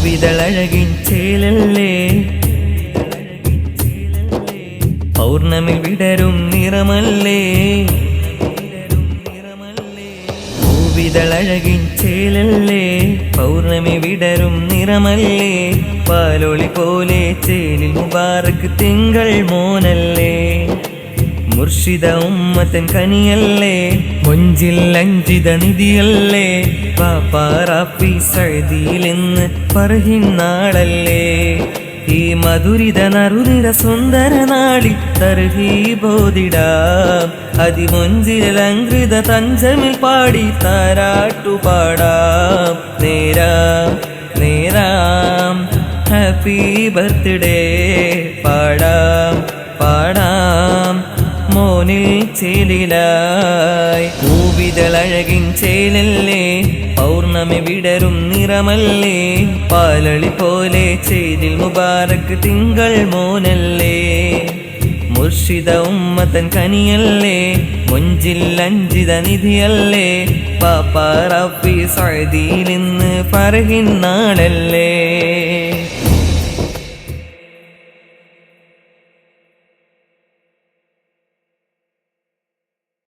പൂവിതളഴകിൻ ചേലല്ലേ പൗർണമി വിടരും നിറമല്ലേ പൂവിതളഴകിൻ ചേലല്ലേ പൗർണമി വിടരും നിറമല്ലേ പാലൊളി പോലെ ചേലിൽ മുബാറക്ക് തിങ്കൾ മോനല്ലേ മുർഷിദ ഉമ്മത്തൻ കനിയല്ലേ മൊഞ്ചിൽ അഞ്ചിത നിധിയല്ലേ പാപ്പാറാപ്പി സഴുതിയിലെന്ന് പറയുന്നാളല്ലേ ഈ മധുരിത നറുനിര സുന്ദര നാളി തർഹീബോദിടാം അതിമൊഞ്ചിലങ്കൃത തഞ്ചമിൽ പാടി താരാട്ടുപാടാം നേരാം നേരാം ഹാപ്പി ബർത്ത്ഡേ പാടാം പാടാം മോനിൽ ചേലിലായി പൂവിതളഴകിൻ ചേലല്ലേ പൗർണമി വിടരും നിറമല്ലേ പാലളി പോലെ ചേലിൽ മുബാറക്ക് തിങ്കൾ മോനല്ലേ മുർഷിദ ഉമ്മത്തൻ കനിയല്ലേ മൊഞ്ചിൽ അഞ്ചിത നിധിയല്ലേ പാപ്പാറാപ്പി സഅദിയിൽ ഇന്ന് പറയുന്നാളല്ലേ